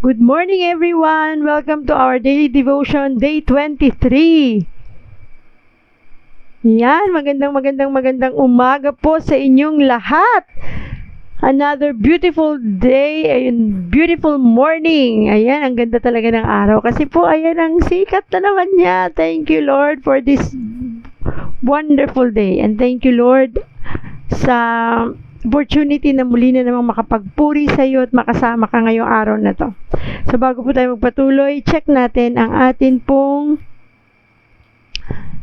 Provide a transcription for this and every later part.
Good morning everyone! Welcome to our daily devotion, day 23. Yan, magandang umaga po sa inyong lahat. Another beautiful day and beautiful morning. Ayan, ang ganda talaga ng araw. Kasi po, ayan ang sikat na naman niya. Thank you Lord for this wonderful day. And thank you Lord sa opportunity na muli na namang makapagpuri sa iyo at makasama ka ngayong araw na to. So bago po tayo magpatuloy, check natin ang atin pong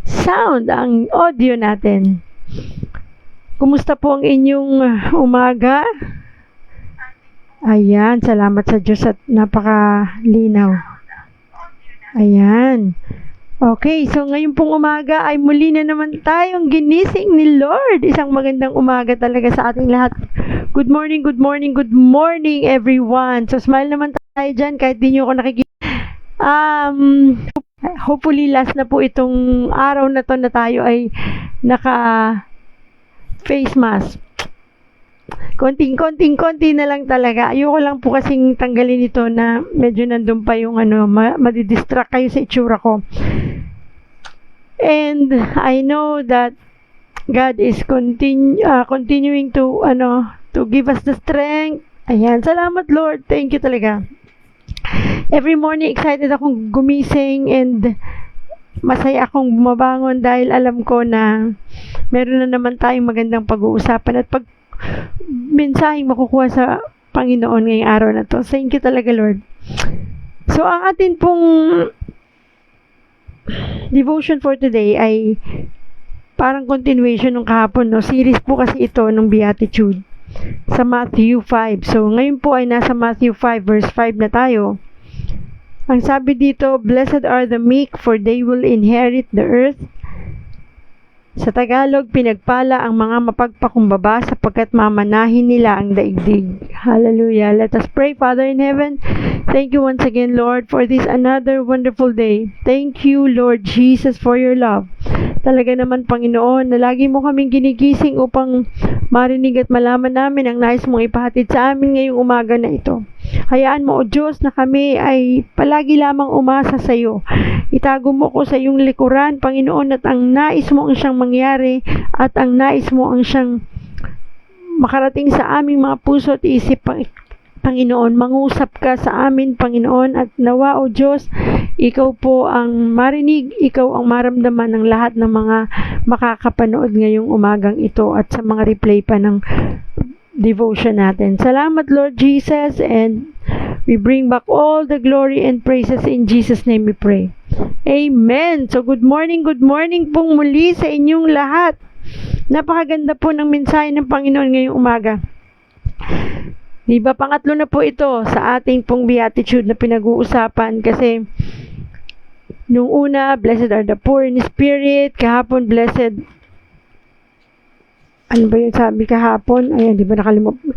sound, ang audio natin. Kumusta po ang inyong umaga? Ayan, salamat sa Diyos at napakalinaw. Ayan. Okay, so ngayon pong umaga ay muli na naman tayong ginising ni Lord. Isang magandang umaga talaga sa ating lahat. Good morning everyone. So smile naman tayo dyan kahit di nyo ako nakikita. Hopefully last na po itong araw na to na tayo ay naka face mask. Konti na lang talaga. Ayoko lang po kasing tanggalin ito na medyo nandun pa yung madidistract kayo sa itsura ko. And I know that God is continuing to give us the strength. Ayan, salamat Lord. Thank you talaga. Every morning excited akong gumising and masaya akong bumabangon dahil alam ko na meron na naman tayong magandang pag-uusapan at mensaheng makukuha sa Panginoon ngayong araw na to. Thank you talaga Lord. So ang atin pong devotion for today ay parang continuation ng kahapon, no? Series po kasi ito ng Beatitude sa Matthew 5. So ngayon po ay nasa Matthew 5 verse 5 na tayo. Ang sabi dito, blessed are the meek for they will inherit the earth. Sa Tagalog, pinagpala ang mga mapagpakumbaba sapagkat mamanahin nila ang daigdig. Hallelujah. Let us pray. Father in heaven, thank you once again, Lord, for this another wonderful day. Thank you, Lord Jesus, for your love. Talaga naman, Panginoon, na lagi mo kaming ginigising upang marinig at malaman namin ang nais mong ipahatid sa amin ngayong umaga na ito. Hayaan mo, O Diyos, na kami ay palagi lamang umasa sa iyo. Itago mo ko sa iyong likuran, Panginoon, at ang nais mo ang siyang mangyari at ang nais mo ang siyang makarating sa aming mga puso at isip, Panginoon. Mangusap ka sa amin, Panginoon, at nawa, O Diyos, ikaw po ang marinig, ikaw ang maramdaman ng lahat ng mga makakapanood ngayong umagang ito at sa mga replay pa ng devotion natin. Salamat Lord Jesus, and we bring back all the glory and praises in Jesus' name we pray. Amen. So good morning pong muli sa inyong lahat. Napakaganda po ng mensahe ng Panginoon ngayong umaga. Diba, pangatlo na po ito sa ating pong Beatitude na pinag-uusapan kasi nung una, blessed are the poor in spirit. Kahapon, blessed, ano ba yung sabi kahapon? Ayan, di ba nakalimutan?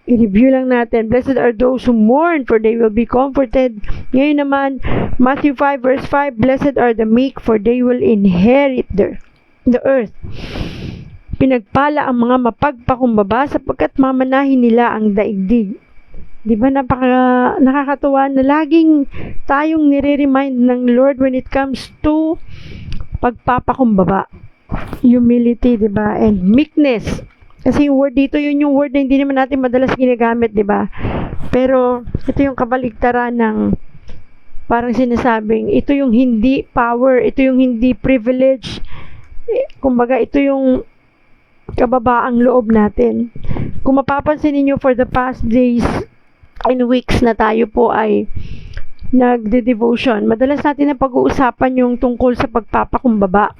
I-review lang natin. Blessed are those who mourn, for they will be comforted. Ngayon naman, Matthew 5 verse 5, blessed are the meek, for they will inherit the earth. Pinagpala ang mga mapagpakumbaba sapagkat mamanahin nila ang daigdig. Di ba nakakatuwa na laging tayong nire-remind ng Lord when it comes to pagpapakumbaba. Humility, di ba? And meekness. Kasi yung word dito, yun yung word na hindi naman natin madalas ginagamit, di ba? Pero ito yung kabaligtaran ng parang sinasabing, ito yung hindi power, ito yung hindi privilege. Kumbaga, ito yung kababaang loob natin. Kung mapapansin niyo for the past days and weeks na tayo po ay nagde-devotion, madalas natin na pag-uusapan yung tungkol sa pagpapakumbaba.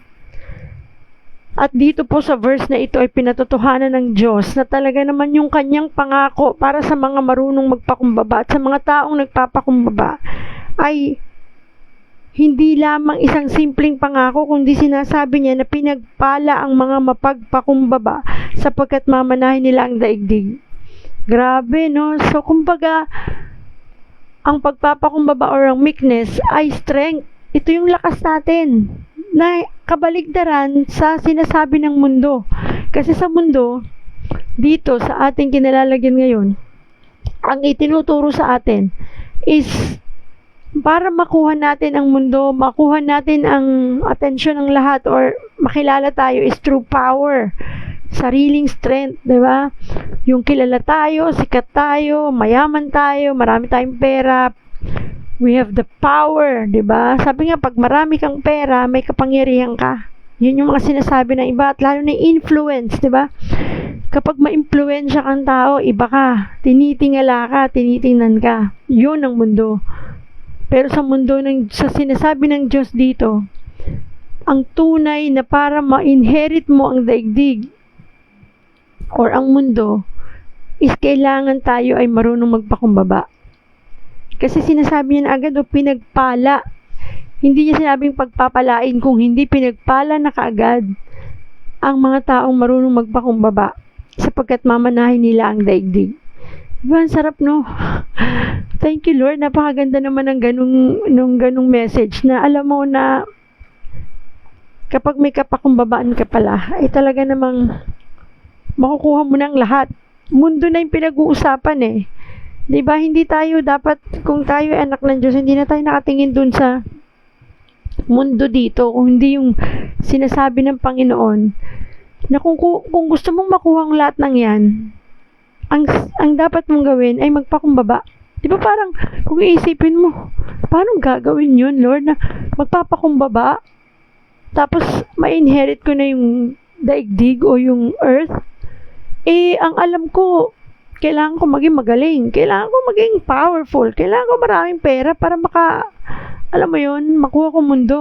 At dito po sa verse na ito ay pinatotohanan ng Diyos na talaga naman yung kanyang pangako para sa mga marunong magpakumbaba at sa mga taong nagpapakumbaba ay hindi lamang isang simpleng pangako, kundi sinasabi niya na pinagpala ang mga mapagpakumbaba sapagkat mamanahin nila ang daigdig. Grabe, no? So, kumbaga, ang pagpapakumbaba or ang meekness ay strength. Ito yung lakas natin na kabaligtaran sa sinasabi ng mundo. Kasi sa mundo, dito sa ating kinalalagyan ngayon, ang itinuturo sa atin is para makuha natin ang mundo, makuha natin ang atensyon ng lahat, or makilala tayo is through power, sariling strength, di ba? Yung kilala tayo, sikat tayo, mayaman tayo, marami tayong pera, we have the power, di ba? Sabi nga, pag marami kang pera, may kapangyarihan ka. Yun yung mga sinasabi ng iba, at lalo na influence, di ba? Kapag ma-impluwensya kang tao, iba ka, tinitingala ka, tinitingnan ka. Yun ang mundo. Pero sa mundo sa sinasabi ng Diyos dito, ang tunay na para ma-inherit mo ang daigdig or ang mundo is kailangan tayo ay marunong magpakumbaba. Kasi sinasabi niya na agad o pinagpala. Hindi niya sinabing pagpapalain, kung hindi pinagpala na kaagad ang mga taong marunong magpakumbaba sapagkat mamanahin nila ang daigdig. Diba, ang sarap, no? Thank you, Lord. Napakaganda naman ng ganung message na alam mo na kapag may kapakumbabaan ka pala, ay talaga namang makukuha mo ng lahat. Mundo na yung pinag-uusapan eh. Diba, hindi tayo dapat, kung tayo ay anak ng Diyos, hindi na tayo nakatingin dun sa mundo dito, kung hindi yung sinasabi ng Panginoon na kung gusto mong makuha ang lahat ng yan, ang dapat mong gawin ay magpakumbaba. Di ba parang, kung iisipin mo, paano gagawin yun, Lord, na magpapakumbaba, tapos ma-inherit ko na yung daigdig o yung earth? Eh, ang alam ko, kailangan ko maging magaling, kailangan ko maging powerful, kailangan ko maraming pera para alam mo yun, makuha ko mundo.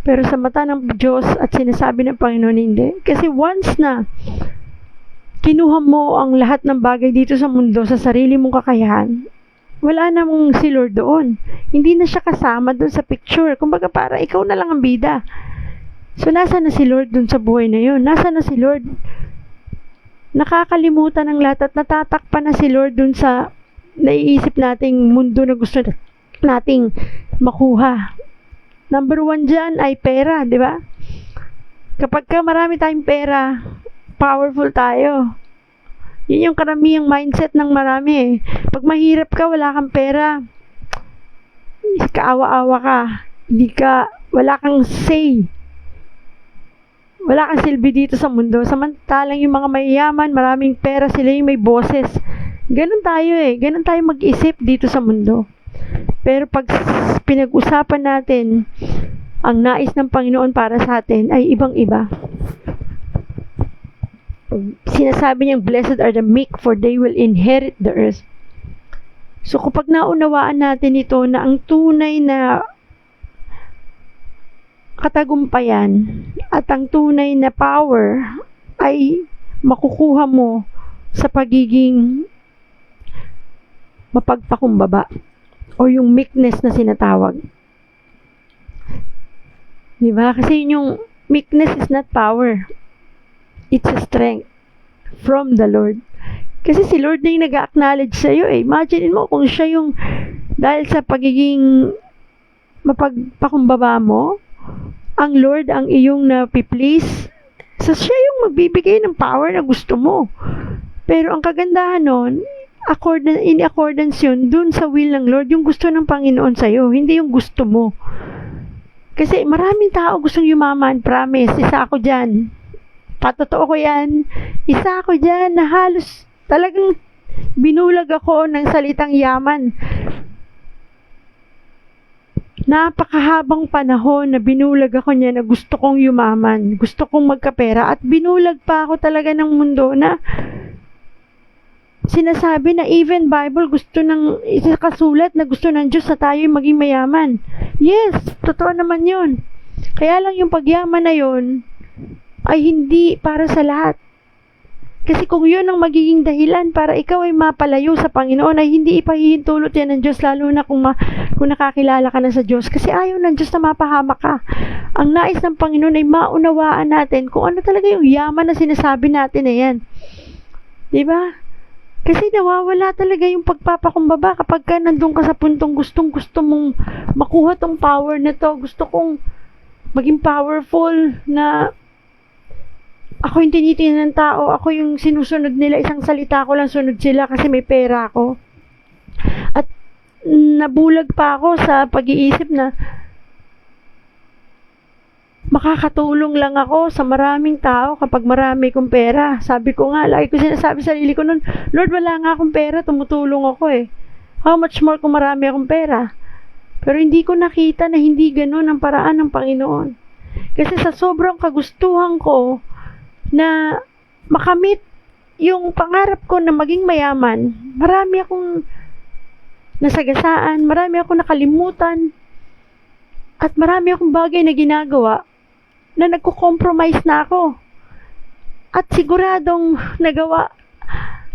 Pero sa mata ng Diyos at sinasabi ng Panginoon, hindi. Kasi once na kinuha mo ang lahat ng bagay dito sa mundo sa sarili mong kakayahan, wala namang si Lord doon. Hindi na siya kasama doon sa picture. Kumbaga para ikaw na lang ang bida. So nasa na si Lord doon sa buhay na yun? Nasa na si Lord? Nakakalimutan ng lahat at natatakpan na si Lord doon sa naiisip nating mundo na gusto nating makuha. Number 1 dyan ay pera, di ba? Kapag marami tayong pera, powerful tayo. Yun yung karamihang mindset ng marami eh. Pag mahirap ka, wala kang pera, kaawa-awa ka, wala kang say, wala kang silbi dito sa mundo. Samantalang yung mga mayayaman, maraming pera, sila yung may boses. Ganun tayo eh, ganun tayo mag-isip dito sa mundo. Pero pag pinag-usapan natin ang nais ng Panginoon para sa atin, ay ibang-iba. Sinasabi niyang, blessed are the meek, for they will inherit the earth. So kapag naunawaan natin ito na ang tunay na katagumpayan at ang tunay na power ay makukuha mo sa pagiging mapagpakumbaba o yung meekness na sinatawag. Diba? Kasi yung meekness is not power. It's a strength from the Lord. Kasi si Lord na yung nag-acknowledge sa'yo eh. Imagine mo kung siya yung, dahil sa pagiging mapagpakumbaba mo, ang Lord ang iyong napiplease, so siya yung magbibigay ng power na gusto mo. Pero ang kagandahan nun, in accordance yun, dun sa will ng Lord, yung gusto ng Panginoon sa'yo, hindi yung gusto mo. Kasi maraming tao gustong yumaman, promise, isa ako dyan. Patotoo ko yan. Isa ako dyan na halos talagang binulag ako ng salitang yaman. Napakahabang panahon na binulag ako niya na gusto kong yumaman, gusto kong magkapera, at binulag pa ako talaga ng mundo na sinasabi na even Bible gusto ng kasulat na gusto ng Diyos na tayo maging mayaman. Yes, totoo naman yun. Kaya lang yung pagyaman na yun ay hindi para sa lahat. Kasi kung yun ang magiging dahilan para ikaw ay mapalayo sa Panginoon, ay hindi ipahihintulot yan ng Diyos, lalo na kung nakakilala ka na sa Diyos. Kasi ayaw ng Diyos na mapahamak ka. Ang nais ng Panginoon ay maunawaan natin kung ano talaga yung yaman na sinasabi natin na yan. Diba? Kasi nawawala talaga yung pagpapakumbaba kapag ka nandun ka sa puntong gustong-gusto mong makuha tong power na to. Gusto kong maging powerful na ako yung tinitingnan ng tao, ako yung sinusunod nila, isang salita ko lang sunod sila kasi may pera ako. nabulag pa ako sa pag-iisip na makakatulong lang ako sa maraming tao kapag marami kong pera. Sabi ko nga, lagi ko sinasabi sa sarili ko nun, Lord, wala nga akong pera, tumutulong ako eh. How much more kung marami akong pera? Pero hindi ko nakita na hindi ganun ang paraan ng Panginoon. Kasi sa sobrang kagustuhan ko na makamit yung pangarap ko na maging mayaman, marami akong nasagasaan, marami akong nakalimutan, at marami akong bagay na ginagawa na nagko-compromise na ako. At siguradong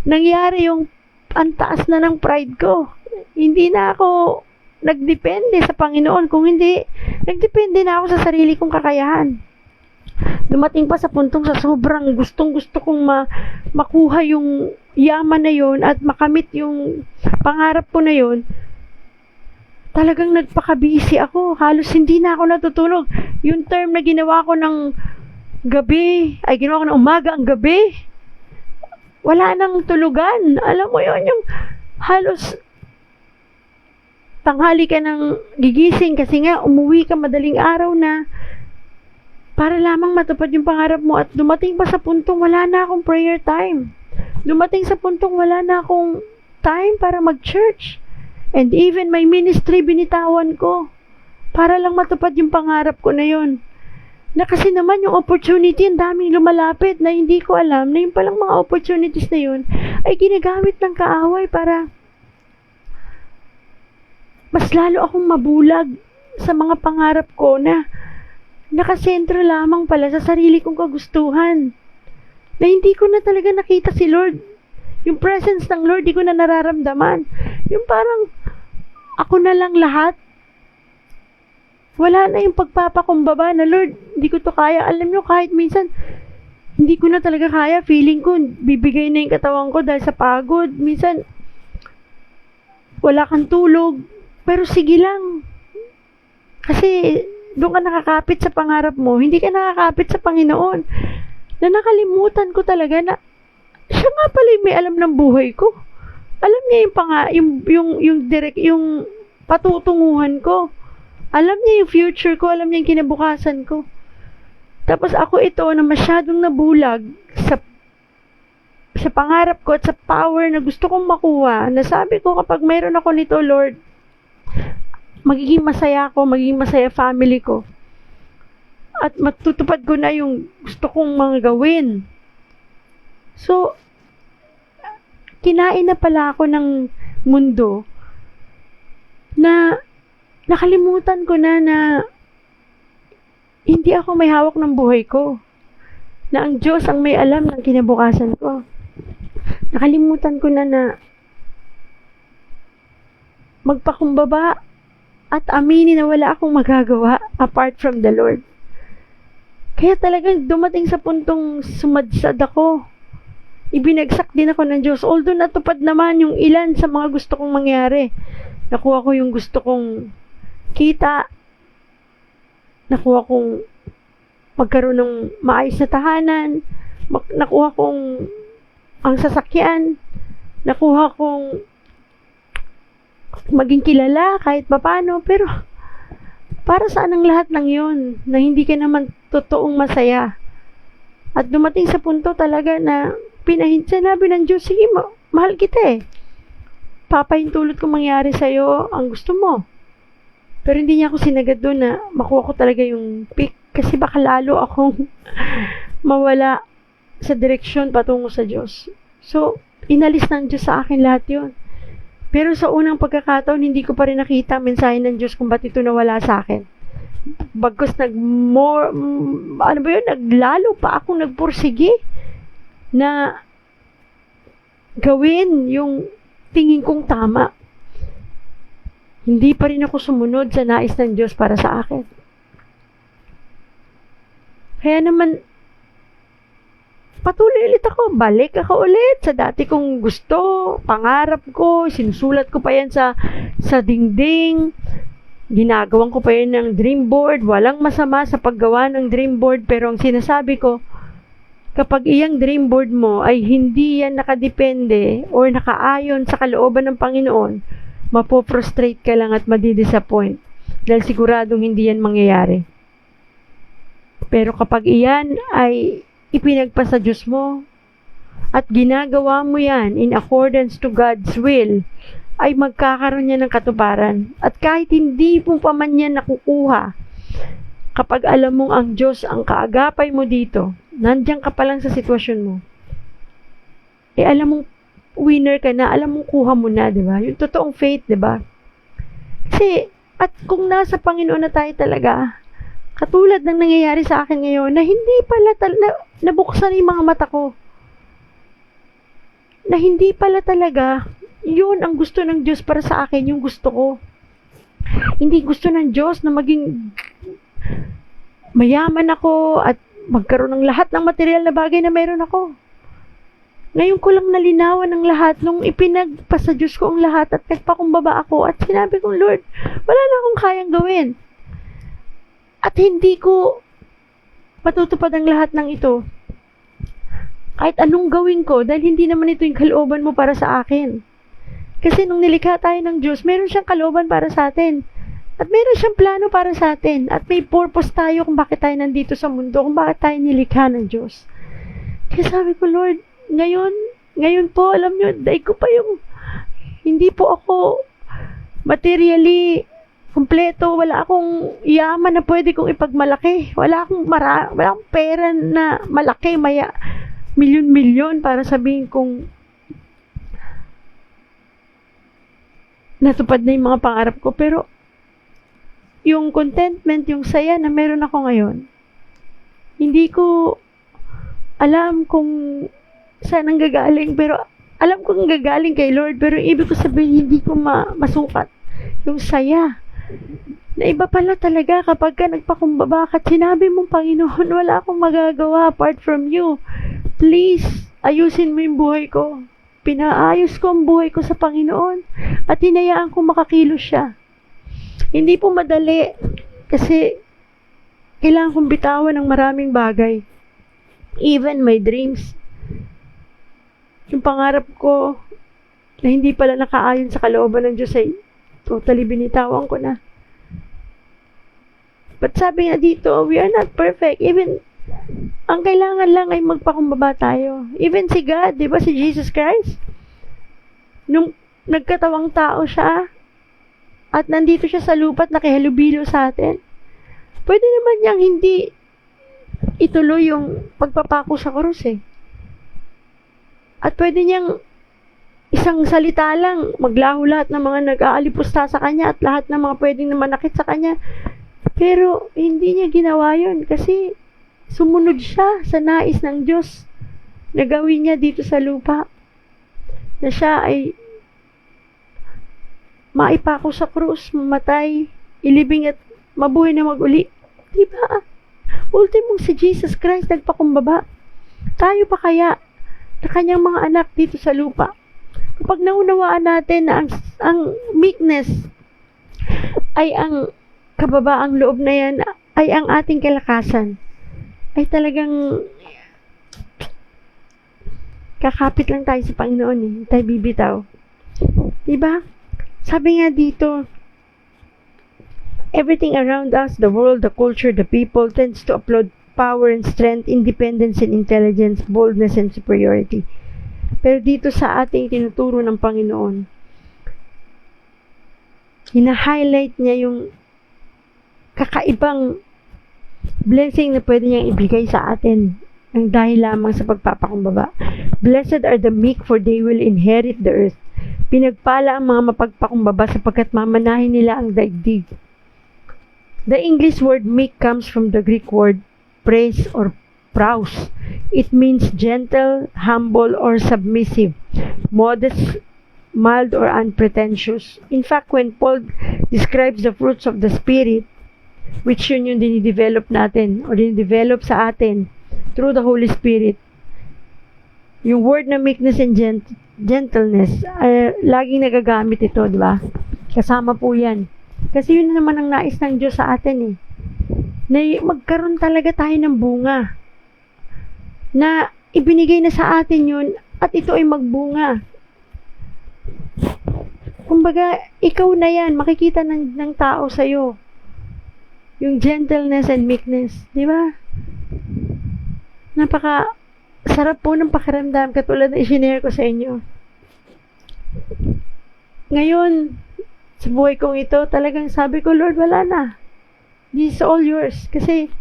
nangyari yung ang taas na ng pride ko. Hindi na ako nagdepende sa Panginoon. Kung hindi, nagdepende na ako sa sarili kong kakayahan. Dumating pa sa puntong sa sobrang gustong-gusto kong makuha yung yaman na yon at makamit yung pangarap ko na yon, talagang nagpaka-busy ako. Halos hindi na ako natutulog. Yung term na ginawa ko ng gabi, ay ginawa ko ng umaga ang gabi, wala nang tulugan. Alam mo yon, yung halos tanghali ka nang gigising kasi nga umuwi ka madaling araw na para lamang matupad yung pangarap mo, at dumating pa sa puntong wala na akong prayer time. Dumating sa puntong wala na akong time para mag-church. And even my ministry, binitawan ko para lang matupad yung pangarap ko na yun. Na kasi naman yung opportunity, ang daming lumalapit na hindi ko alam na yung palang mga opportunities na yun ay ginagamit ng kaaway para mas lalo akong mabulag sa mga pangarap ko na nakasentro lamang pala sa sarili kong kagustuhan. Na hindi ko na talaga nakita si Lord. Yung presence ng Lord, di ko na nararamdaman. Yung parang ako na lang lahat. Wala na yung pagpapakumbaba na, Lord, hindi ko to kaya. Alam nyo, kahit minsan, hindi ko na talaga kaya. Feeling ko, bibigay na yung katawan ko dahil sa pagod. Minsan, wala kang tulog. Pero sige lang. Kasi, doon ka nakakapit sa pangarap mo. Hindi ka nakakapit sa Panginoon. Na nakalimutan ko talaga na siya nga pala yung may alam ng buhay ko. Alam niya yung patutunguhan ko. Alam niya yung future ko, alam niya yung kinabukasan ko. Tapos ako ito na masyadong nabulag sa pangarap ko at sa power na gusto kong makuha. Nasabi ko, kapag mayroon ako nito, Lord, magiging masaya ako, magiging masaya family ko. At matutupad ko na yung gusto kong mga gawin. So, kinain na pala ako ng mundo na nakalimutan ko na hindi ako may hawak ng buhay ko. Na ang Diyos ang may alam ng kinabukasan ko. Nakalimutan ko na magpakumbaba at aminin na wala akong magagawa apart from the Lord. Kaya talagang dumating sa puntong sumadsad ako. Ibinagsak din ako ng Diyos. Although natupad naman yung ilan sa mga gusto kong mangyari. Nakuha ko yung gusto kong kita. Nakuha kong magkaroon ng maayos na tahanan. Nakuha kong ang sasakyan. Nakuha kong maging kilala kahit papano. Pero para saan ang lahat ng yun na hindi ka naman totoong masaya? At dumating sa punto talaga na sinabi ng Diyos, sige, mahal kita eh. Papahintulot ko mangyari sa'yo ang gusto mo. Pero hindi niya ako sinagad doon na makuha ko talaga yung pick. Kasi baka lalo akong mawala sa direksyon patungo sa Diyos. So, inalis ng Diyos sa akin lahat yun. Pero sa unang pagkakataon, hindi ko pa rin nakita mensahe ng Diyos kung ba't ito nawala sa akin. Bagkus naglalo pa akong nagpursige na gawin yung tingin kong tama. Hindi pa rin ako sumunod sa nais ng Diyos para sa akin. Kaya naman, patuloy ulit ako. Balik ako ulit sa dati kong gusto, pangarap ko, sinusulat ko pa yan sa dingding. Ginagawan ko pa yan ng dream board. Walang masama sa paggawa ng dream board, pero ang sinasabi ko, kapag iyang dream board mo ay hindi yan nakadepende or nakaayon sa kalooban ng Panginoon, mapoprostrate ka lang at madidisappoint dahil siguradong hindi yan mangyayari. Pero kapag iyan ay ipinagpa sa Diyos mo at ginagawa mo yan in accordance to God's will, ay magkakaroon niya ng katuparan. At kahit hindi mo pa man yan nakukuha, kapag alam mong ang Diyos ang kaagapay mo dito, nandiyan ka pa lang sa sitwasyon mo, alam mong winner ka na, alam mong kuha mo na, di ba? Yung totoong faith, di ba? Kasi, at kung nasa Panginoon na tayo talaga, katulad ng nangyayari sa akin ngayon, na hindi pala nabuksan yung mga mata ko, na hindi pala talaga yun ang gusto ng Diyos para sa akin, yung gusto ko. Hindi gusto ng Diyos na maging mayaman ako at magkaroon ng lahat ng material na bagay na meron ako. Ngayon ko lang nalinawan ng lahat nung ipinagpa sa Diyos ko ang lahat at nagpakumbaba ako at sinabi kong, Lord, wala na akong kayang gawin. At hindi ko matutupad ang lahat ng ito. Kahit anong gawin ko, dahil hindi naman ito yung kalooban mo para sa akin. Kasi nung nilikha tayo ng Diyos, meron siyang kalooban para sa atin. At meron siyang plano para sa atin. At may purpose tayo kung bakit tayo nandito sa mundo, kung bakit tayo nilikha ng Diyos. Kaya sabi ko, Lord, ngayon po, alam nyo, dahil ko pa yung, hindi po ako materially kumpleto, wala akong yaman na pwede kong ipagmalaki. Wala akong pera na malaki, milyon-milyon para sabihin kong natupad na yung mga pangarap ko. Pero, yung contentment, yung saya na meron ako ngayon, hindi ko alam kung saan ang gagaling, pero alam kong gagaling kay Lord, pero ibig ko sabihin, hindi ko masukat yung saya. Na iba pala talaga kapag ka nagpakumbaba ka at sinabi mong, Panginoon, wala akong magagawa apart from you. Please, ayusin mo yung buhay ko. Pinaayos ko ang buhay ko sa Panginoon at hinayaan ko makakilos siya. Hindi po madali kasi kailangan kong bitawan ng maraming bagay. Even my dreams. Yung pangarap ko na hindi pala nakaayon sa kalooban ng Diyos ay totally binitawan ko na. But sabi nga dito, we are not perfect. Even, ang kailangan lang ay magpakumbaba tayo. Even si God, di ba, si Jesus Christ? Nung nagkatawang tao siya, at nandito siya sa lupa at nakihalubilo sa atin, pwede naman niyang hindi ituloy yung pagpapako sa krus eh. At pwede niyang isang salita lang, maglaho lahat ng mga nag-aalipusta sa kanya at lahat ng mga pwedeng na manakit sa kanya. Pero hindi niya ginawa yun kasi sumunod siya sa nais ng Diyos na gawin niya dito sa lupa. Na siya ay maipako sa krus, mamatay, ilibing at mabuhay na mag-uli. Diba? Ultimong si Jesus Christ nagpakumbaba. Tayo pa kaya na kanyang mga anak dito sa lupa? Kapag naunawaan natin na ang meekness ay ang kababaang loob na yan ay ang ating kalakasan, ay talagang kakapit lang tayo sa Panginoon eh. Tayo bibitaw. Diba? Sabi nga dito, everything around us, the world, the culture, the people, tends to upload power and strength, independence and intelligence, boldness and superiority. Pero dito sa ating tinuturo ng Panginoon, hina-highlight niya yung kakaibang blessing na pwede niyang ibigay sa atin ang dahil lamang sa pagpapakumbaba. Blessed are the meek, for they will inherit the earth. Pinagpala ang mga mapagpakumbaba sapagkat mamanahin nila ang daigdig. The English word meek comes from the Greek word praise or praus. It means gentle, humble, or submissive, modest, mild, or unpretentious. In fact, when Paul describes the fruits of the Spirit, which yun yung dinidevelop natin o dinidevelop sa atin through the Holy Spirit, yung word na meekness and gentleness, laging nagagamit ito, di ba? Kasama po yan. Kasi yun naman ang nais ng Diyos sa atin eh. Na magkaroon talaga tayo ng bunga. Na ibinigay na sa atin yun at ito ay magbunga. Kumbaga, ikaw na yan. Makikita ng tao sa'yo. Yung gentleness and meekness. Di ba? Napaka sarap po ng pakiramdam katulad na i-share ko sa inyo. Ngayon, sa buhay kong ito, talagang sabi ko, Lord, wala na. This is all yours. Kasi,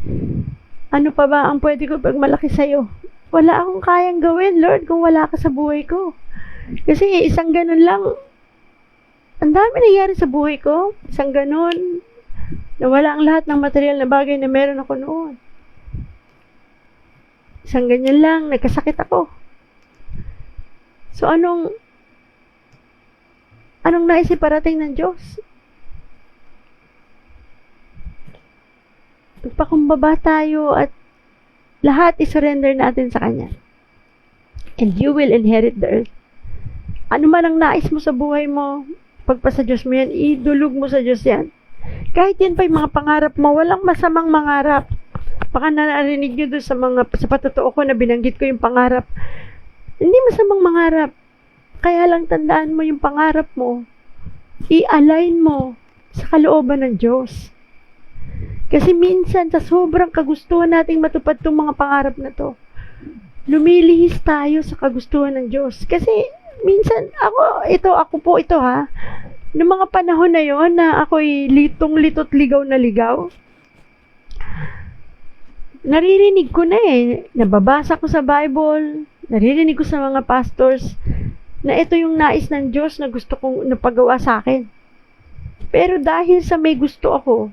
ano pa ba ang pwede ko pagmalaki sa'yo? Wala akong kayang gawin, Lord, kung wala ka sa buhay ko. Kasi isang ganun lang, ang dami nangyari sa buhay ko. Isang ganun, nawala ang lahat ng material na bagay na meron ako noon. Isang ganyan lang, nagkasakit ako. So, anong naisip parating ng Diyos? Magpakumbaba tayo at lahat isurrender natin sa Kanya. And you will inherit the earth. Ano man ang nais mo sa buhay mo, pagpasa Diyos mo yan, idulog mo sa Diyos yan. Kahit yan pa yung mga pangarap mo, walang masamang mangarap. Baka narinig nyo doon sa patotoo ko na binanggit ko yung pangarap. Hindi masamang mangarap. Kaya lang tandaan mo yung pangarap mo, i-align mo sa kalooban ng Diyos. Kasi minsan, sa sobrang kagustuhan nating matupad itong mga pangarap na to, lumilihis tayo sa kagustuhan ng Diyos. Kasi, minsan, ako po ito ha, noong mga panahon na yon na ako'y litong-litot ligaw na ligaw, naririnig ko na nababasa ko sa Bible, naririnig ko sa mga pastors, na ito yung nais ng Diyos na gusto kong napagawa sa akin. Pero dahil sa may gusto ako,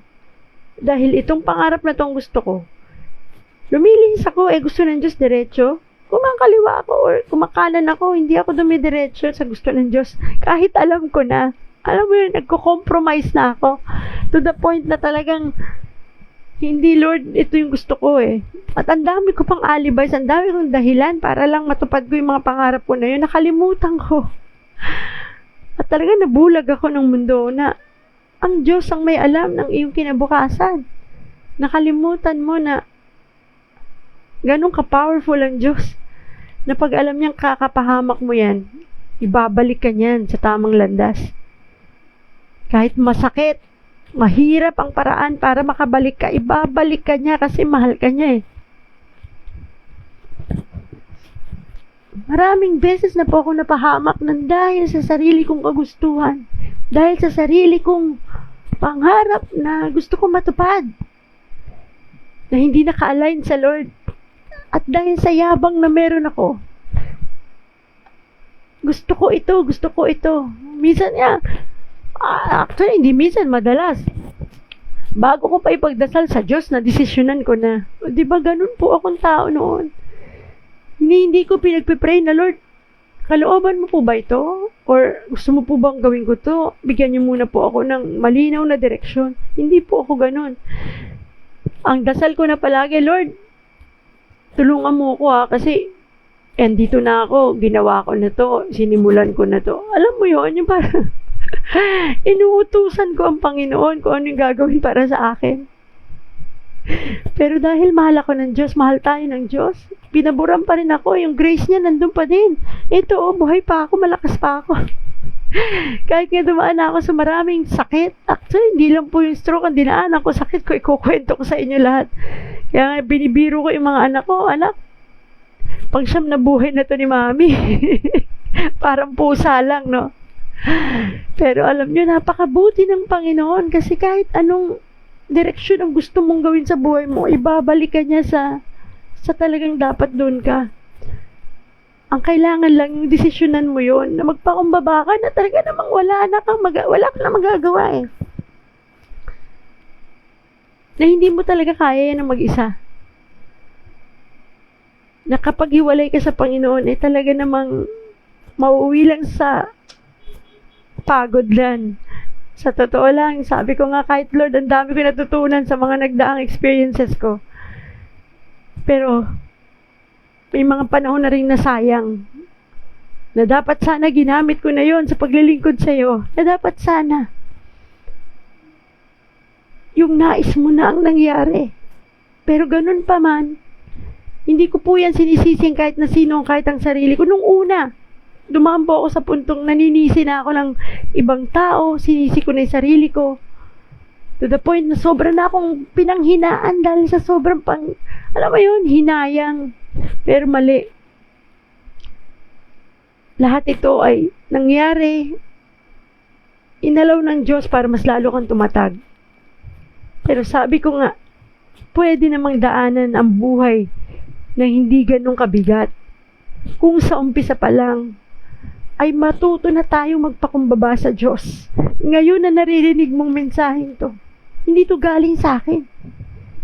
dahil itong pangarap na itong gusto ko, lumilihis ako, gusto ng Diyos diretso, kumakaliwa ako or kumakanan ako, hindi ako dumidiretso sa gusto ng Diyos. Kahit alam ko na, alam mo yun, nagko-compromise na ako to the point na talagang hindi, Lord, ito yung gusto ko At ang dami ko pang alibay, ang dami kong dahilan para lang matupad ko yung mga pangarap ko na yun. Nakalimutan ko. At talaga nabulag ako ng mundo na ang Diyos ang may alam ng iyong kinabukasan. Nakalimutan mo na ganun ka-powerful ang Diyos na pag alam niyang kakapahamak mo yan, ibabalik ka niyan sa tamang landas. Kahit masakit, mahirap ang paraan para makabalik ka, ibabalik ka niya kasi mahal ka niya Maraming beses na po ako napahamak ng dahil sa sarili kong kagustuhan, dahil sa sarili kong pangarap na gusto kong matupad, na hindi naka-align sa Lord. At dahil sa yabang na meron ako, gusto ko ito. Minsan actually, hindi minsan, madalas. Bago ko pa ipagdasal sa Diyos, na desisyonan ko na. Di ba ganun po akong tao noon? Hindi ko pinagpipray na, Lord, kalooban mo po ba ito? Or gusto mo po bang gawin ko to? Bigyan niyo muna po ako ng malinaw na direksyon. Hindi po ako ganun. Ang dasal ko na palagi, Lord, tulungan mo ko kasi dito na ako, ginawa ko na to, sinimulan ko na to. Alam mo yun, yung parang inuutusan ko ang Panginoon kung ano yung gagawin para sa akin. Pero dahil mahal ako ng Diyos, mahal tayo ng Diyos, pinaburan pa rin ako, yung grace niya nandun pa din. Ito, buhay pa ako, malakas pa ako. Kahit nga dumaan ako sa maraming sakit, actually, hindi lang po yung stroke ang dinaanan ko, sakit ko, ikukwento ko sa inyo lahat. Kaya nga, binibiro ko yung mga anak ko, anak, pag siyam na buhay na to ni Mami, parang pusa lang, no? Pero alam nyo, napakabuti ng Panginoon kasi kahit anong direksyon ang gusto mong gawin sa buhay mo, ibabalik ka niya sa talagang dapat doon ka. Ang kailangan lang yung desisyonan mo yon na magpakumbaba ka na talaga namang wala ka na magagawa na hindi mo talaga kaya yan ng mag-isa. Na kapag hiwalay ka sa Panginoon, talaga namang mauuwi lang sa pagod lang. Sa totoo lang, sabi ko nga kahit Lord, ang dami ko natutunan sa mga nagdaang experiences ko. Pero, may mga panahon na rin na sayang. Na dapat sana ginamit ko na yon sa paglilingkod sa iyo. Na dapat sana. Yung nais mo na ang nangyari. Pero ganun pa man, hindi ko po yan sinisising kahit na sino, kahit ang sarili ko. Nung una, dumaan po ako sa puntong naninisi na ako ng ibang tao, sinisi ko na yung sarili ko. To the point na sobra na akong pinanghinaan dahil sa sobrang alam mo yun, hinayang. Pero mali. Lahat ito ay nangyari, inalaw ng Diyos para mas lalo kang tumatag. Pero sabi ko nga, pwede namang daanan ang buhay na hindi ganun kabigat. Kung sa umpisa pa lang, ay matuto na tayong magpakumbaba sa Diyos. Ngayon na naririnig mong mensaheng to, hindi to galing sa akin.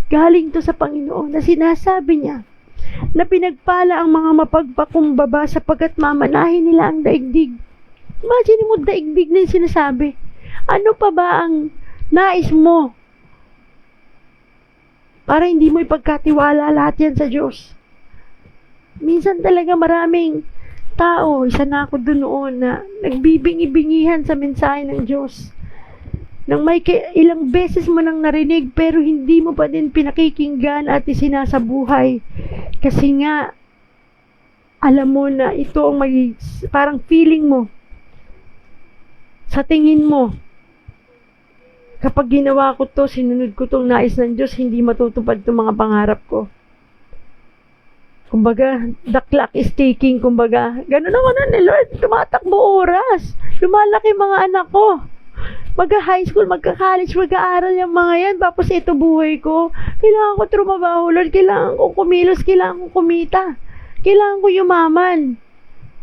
Galing to sa Panginoon na sinasabi niya na pinagpala ang mga mapagpakumbaba sapagkat mamanahin nila ang daigdig. Imagine mo daigdig na yung sinasabi. Ano pa ba ang nais mo? Para hindi mo ipagkatiwala lahat yan sa Diyos. Minsan talaga maraming tao, isa na ako doon noon na nagbibingi-bingihan sa mensahe ng Diyos. Nang may ilang beses mo nang narinig pero hindi mo pa din pinakikinggan at isinasabuhay. Kasi nga, alam mo na ito ang parang feeling mo. Sa tingin mo, kapag ginawa ko to, sinunod ko tong nais ng Diyos, hindi matutupad itong mga pangarap ko. Kumbaga, the clock is ticking, kumbaga. Ganun ako na ni Lord, tumatakbo oras. Lumalaki mga anak ko. Magka-high school, magka-college, mag-aaral yung mga yan. Tapos ito buhay ko. Kailangan ko trumabaho, Lord. Kailangan ko kumilos, kailangan ko kumita. Kailangan ko yumaman.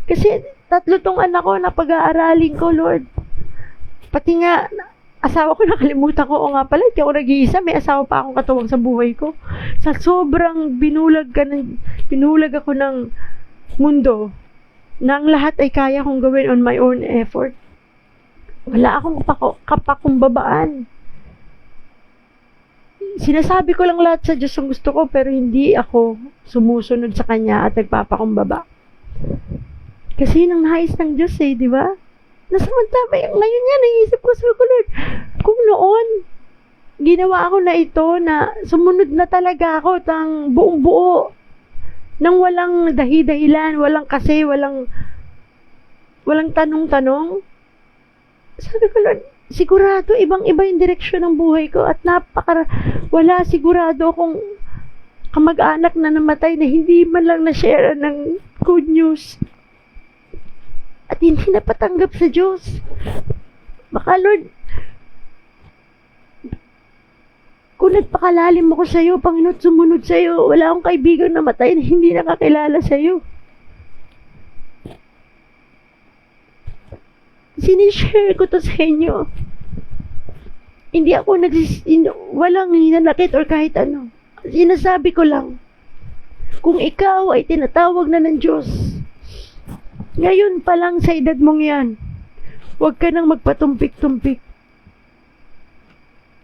Kasi 3 tong anak ko na pag-aaralin ko, Lord. Pati nga, asawa ko nakalimutan ko. O nga pala, hindi ako nag-iisa. May asawa pa akong katuwang sa buhay ko. Sa sobrang binulag ako ng mundo, na ang lahat ay kaya kong gawin on my own effort. Wala akong kapakumbabaan. Sinasabi ko lang lahat sa Diyos ang gusto ko, pero hindi ako sumusunod sa Kanya at nagpapakumbaba. Kasi yun ang nais ng Diyos di ba? Nasamantala, ngayon yan, naisip ko sa Lord, kung noon, ginawa ko na ito, na sumunod na talaga ako ng buong buo, nang walang dahi-dahilan, walang kasi, walang tanong-tanong. Sabi ko, Lord, sigurado, ibang-iba yung direksyon ng buhay ko at wala sigurado akong kamag-anak na namatay na hindi man lang na-share ng good news at hindi napatanggap sa Diyos. Baka, Lord, kung nagpakalalim ako sa iyo, Panginoon, sumunod sa iyo, wala akong kaibigan namatay na hindi nakakilala sa iyo. Sinishare ko to sa inyo. Hindi ako walang hinanakit or kahit ano. Sinasabi ko lang, kung ikaw ay tinatawag na ng Diyos, ngayon pa lang sa edad mong yan, huwag ka nang magpatumpik-tumpik.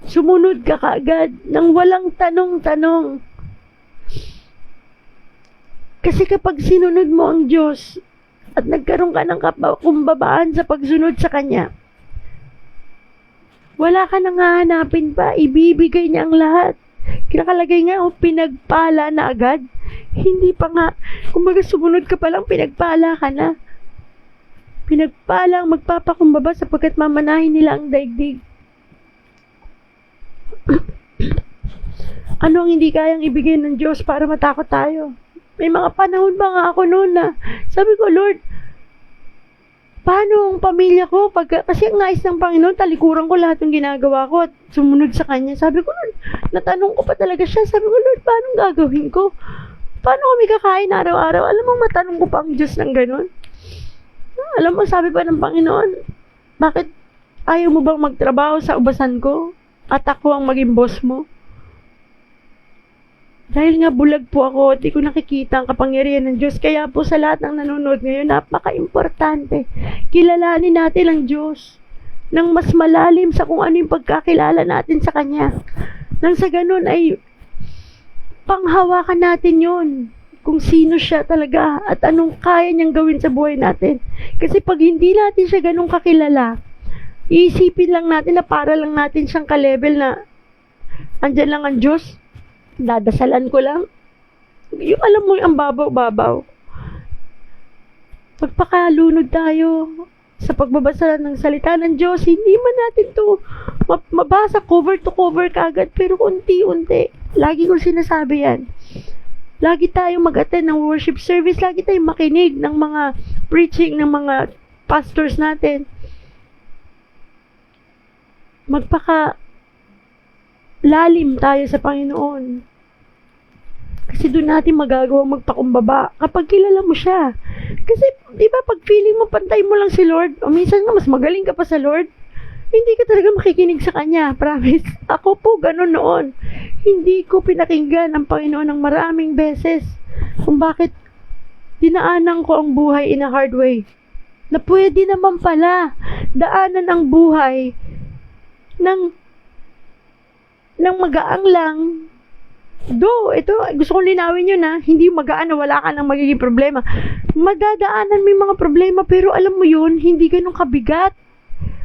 Sumunod ka kaagad nang walang tanong-tanong. Kasi kapag sinunod mo ang Diyos, at nagkaroon ka ng kumbabaan sa pagsunod sa Kanya, wala ka nang hahanapin pa, ibibigay niya ang lahat. Kinakalagay nga, pinagpala na agad. Hindi pa nga, kumbaga sumunod ka pa lang, pinagpala ka na. Pinagpala ang magpapakumbaba sapagkat mamanahin nila ang daigdig. Ano ang hindi kayang ibigay ng Diyos para matakot tayo? May mga panahon ba nga ako noon na sabi ko, Lord, paano ang pamilya ko? Kasi ang nais ng Panginoon, talikuran ko lahat ng ginagawa ko at sumunod sa Kanya. Sabi ko, Lord, natanong ko pa talaga siya. Sabi ko, Lord, paano gagawin ko? Paano kami kakain araw-araw? Alam mo, matanong ko pa ang Diyos ng ganun. Alam mo, sabi pa ng Panginoon, bakit ayaw mo bang magtrabaho sa ubasan ko? At ako ang maging boss mo? Dahil nga bulag po ako at di ko nakikita ang kapangyarihan ng Diyos. Kaya po sa lahat ng nanonood ngayon, napaka-importante. Kilalanin natin ang Diyos nang mas malalim sa kung ano yung pagkakilala natin sa Kanya. Nang sa ganun ay panghawakan natin yun. Kung sino siya talaga at anong kaya niyang gawin sa buhay natin. Kasi pag hindi natin siya ganun kakilala, iisipin lang natin na para lang natin siyang ka-level na andyan lang ang Diyos. Dadasalan ko lang. Yung alam mo, ang babaw-babaw. Magpakalunod tayo sa pagbabasa ng salita ng Diyos. Hindi man natin to mabasa cover to cover kaagad, pero unti-unti. Lagi kong sinasabi yan. Lagi tayong mag-attend ng worship service. Lagi tayong makinig ng mga preaching ng mga pastors natin. Lalim tayo sa Panginoon. Kasi doon natin magagawang magpakumbaba kapag kilala mo siya. Kasi, di ba, pag feeling mo, pantay mo lang si Lord, o minsan nga, mas magaling ka pa sa Lord, hindi ka talaga makikinig sa Kanya, promise. Ako po, ganun noon. Hindi ko pinakinggan ang Panginoon ng maraming beses kung bakit dinaanan ko ang buhay in a hard way. Na pwede naman pala daanan ang buhay ng magaang lang. Ito, gusto kong linawin yun hindi magaan na wala ka ng magiging problema. Madadaanan mo yung mga problema, pero alam mo yun, hindi ganun kabigat.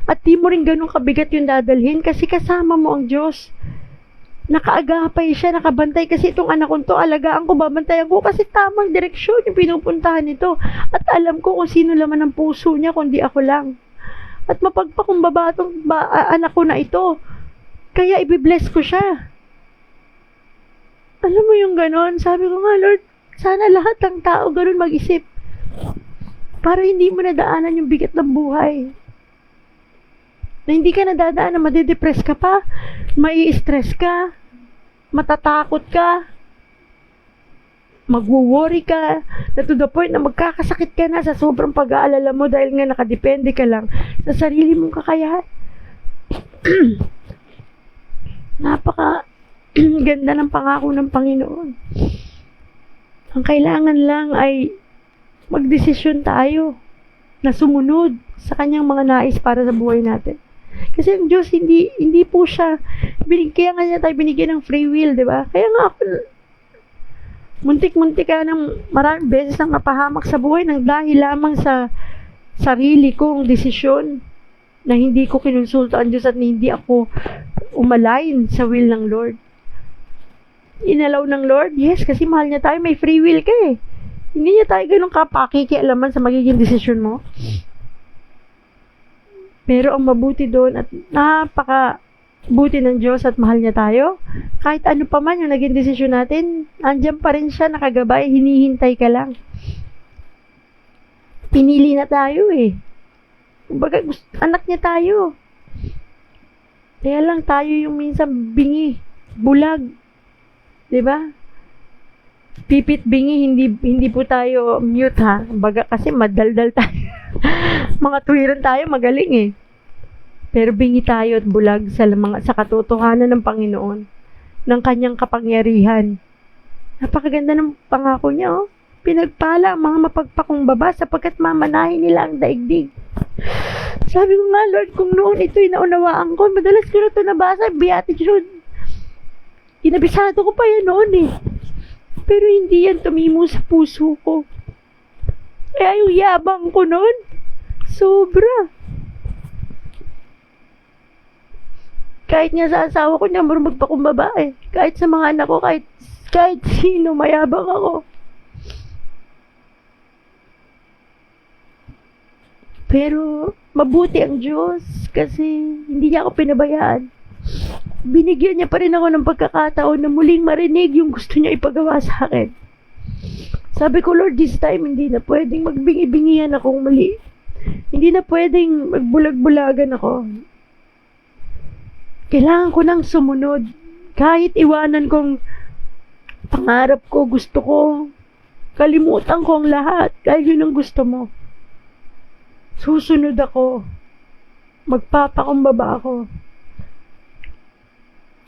At di mo rin ganun kabigat yung dadalhin kasi kasama mo ang Diyos. Nakaagapay siya, nakabantay kasi itong anak ko to, alagaan ko, babantayan ko kasi tamang direksyon yung pinupuntahan nito. At alam ko kung sino laman ang puso niya, kundi ako lang. At mapagpakumbaba itong anak ko na ito. Kaya ibibless ko siya. Alam mo yung ganon? Sabi ko nga, Lord, sana lahat ng tao ganon mag-isip. Para hindi mo nadaanan yung bigat ng buhay. Na hindi ka nadadaan na madidepress ka pa, mai-stress ka, matatakot ka, magwo-worry ka, na to the point na magkakasakit ka na sa sobrang pag-aalala mo dahil nga nakadepende ka lang sa sarili mong kakayahan. Napaka ganda ng pangako ng Panginoon. Ang kailangan lang ay magdesisyon tayo na sumunod sa Kanyang mga nais para sa buhay natin. Kasi ang Diyos hindi po siya kaya nga niya tayo binigyan ng free will, di ba? Kaya nga ako muntik-muntik ka ng maraming beses ang napahamak sa buhay ng dahil lamang sa sarili kong desisyon na hindi ko kinonsulta ang Diyos at hindi ako umalain sa will ng Lord. Inalaw ng Lord? Yes, kasi mahal niya tayo. May free will ka eh. Hindi niya tayo ganun kapakikialaman sa magiging desisyon mo. Pero ang mabuti doon at napaka-buti ng Diyos at mahal niya tayo, kahit ano pa man yung naging desisyon natin, andyan pa rin siya nakagabay, hinihintay ka lang. Pinili na tayo eh. Kumbaga, anak niya tayo. Kaya lang tayo yung minsan bingi, bulag. Diba? Pipit bingi, hindi po tayo mute ha. Baga kasi madaldal tayo. Mga tuwiran tayo, magaling eh. Pero bingi tayo at bulag sa katotohanan ng Panginoon, ng Kanyang kapangyarihan. Napakaganda ng pangako niya, oh. Pinagpala ang mga mapagpakumbaba sapagkat mamanahin nila ang daigdig. Sabi ko nga, Lord, kung noon ito'y naunawaan ko, madalas ko na ito nabasa, Beatitude. Inabisado ko pa yan noon eh. Pero hindi yan tumimo sa puso ko. Kaya yung yabang ko noon, sobra. Kahit nga sa asawa ko niya, marunong magpakumbaba eh. Kahit sa mga anak ko, kahit sino, mayabang ako. Pero mabuti ang Diyos kasi hindi niya ako pinabayaan. Binigyan niya pa rin ako ng pagkakataon na muling marinig yung gusto niya ipagawa sa akin. Sabi ko, Lord, this time hindi na pwedeng magbingi-bingihan akong mali. Hindi na pwedeng magbulag-bulagan ako. Kailangan ko nang sumunod. Kahit iwanan kong pangarap ko, gusto ko, kalimutan ko ang lahat. Dahil yun ang gusto mo. Susunod ako. Magpapakumbaba ako.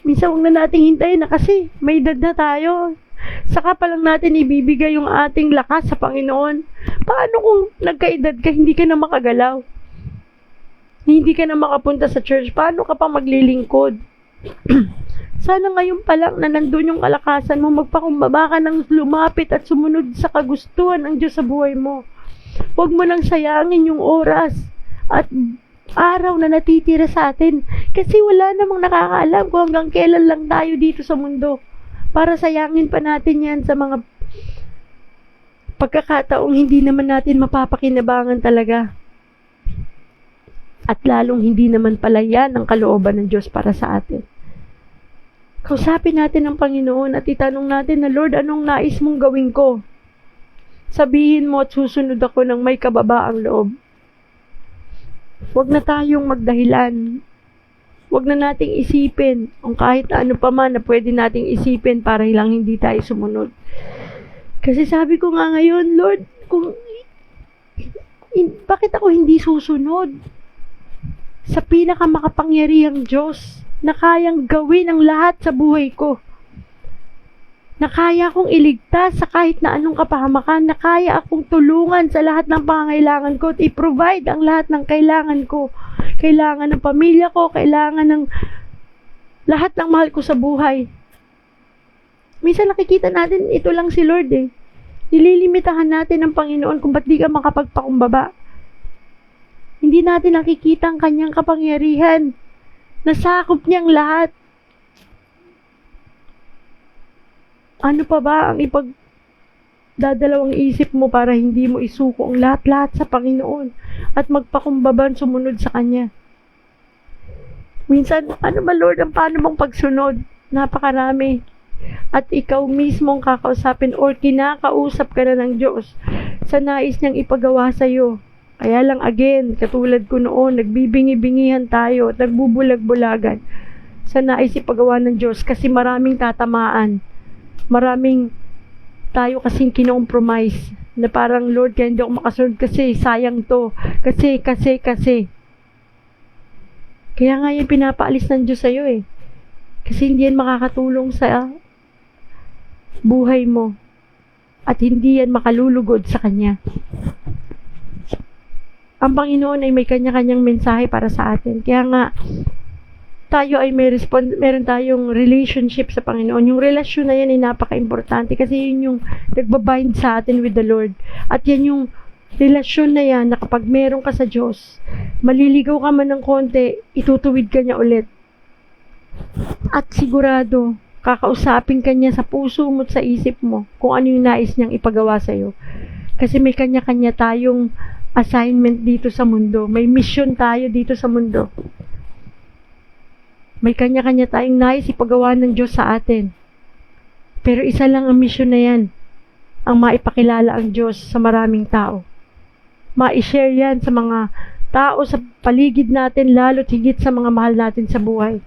Minsan huwag na nating hintayin na kasi may edad na tayo. Saka pa lang natin ibibigay yung ating lakas sa Panginoon. Paano kung nagkaedad ka, hindi ka na makagalaw? Hindi ka na makapunta sa church? Paano ka pa maglilingkod? Sana ngayon pa lang na nandun yung kalakasan mo, magpakumbaba ka ng lumapit at sumunod sa kagustuhan ng Diyos sa buhay mo. Huwag mo nang sayangin yung oras at araw na natitira sa atin kasi wala namang nakakaalam kung hanggang kailan lang tayo dito sa mundo para sayangin pa natin yan sa mga pagkakataong hindi naman natin mapapakinabangan talaga. At lalong hindi naman pala yan ang kalooban ng Diyos para sa atin. Kausapin natin ang Panginoon at itanong natin na, Lord, anong nais mong gawin ko? Sabihin mo at susunod ako ng may kababaang loob. Huwag na tayong magdahilan. Huwag na nating isipin kung kahit ano pa man na pwede nating isipin para lang hindi tayo sumunod. Kasi sabi ko nga ngayon, Lord, bakit ako hindi susunod sa pinakamakapangyarihang Diyos na kayang gawin ang lahat sa buhay ko? Na kaya akong iligtas sa kahit na anong kapahamakan, na kaya akong tulungan sa lahat ng pangangailangan ko at i-provide ang lahat ng kailangan ko. Kailangan ng pamilya ko, kailangan ng lahat ng mahal ko sa buhay. Minsan nakikita natin, ito lang si Lord eh. Nililimitahan natin ang Panginoon kung ba't di ka makapagpakumbaba. Hindi natin nakikita ang kanyang kapangyarihan. Nasakop niyang lahat. Ano pa ba ang ipagdadalawang isip mo para hindi mo isuko ang lahat-lahat sa Panginoon at magpakumbaban sumunod sa Kanya? Minsan, ano ba Lord, ang paano mong pagsunod? Napakarami. At ikaw mismo ang kakausapin or kinakausap ka na ng Diyos sa nais niyang ipagawa sa iyo. Kaya lang again, katulad ko noon, nagbibingi-bingihan tayo at nagbubulag-bulagan sa nais ipagawa ng Diyos kasi maraming tatamaan. Maraming tayo kasing kinompromise na parang, Lord, kaya hindi ako makasunod kasi sayang to. Kasi. Kaya nga yung pinapaalis ng Diyos sa'yo eh. Kasi hindi yan makakatulong sa buhay mo. At hindi yan makalulugod sa Kanya. Ang Panginoon ay may kanya-kanyang mensahe para sa atin. Kaya nga, tayo ay meron tayong relationship sa Panginoon. Yung relasyon na yan ay napaka-importante kasi yun yung nagbabind sa atin with the Lord. At yan yung relasyon na yan na kapag meron ka sa Diyos, maliligaw ka man ng konti, itutuwid ka niya ulit. At sigurado, kakausapin ka niya sa puso mo at sa isip mo kung ano yung nais niyang ipagawa sa iyo. Kasi may kanya-kanya tayong assignment dito sa mundo. May mission tayo dito sa mundo. May kanya-kanya tayong nais ipagawa ng Diyos sa atin. Pero isa lang ang mission na yan, ang maipakilala ang Diyos sa maraming tao. Ma-share yan sa mga tao sa paligid natin, lalo't higit sa mga mahal natin sa buhay.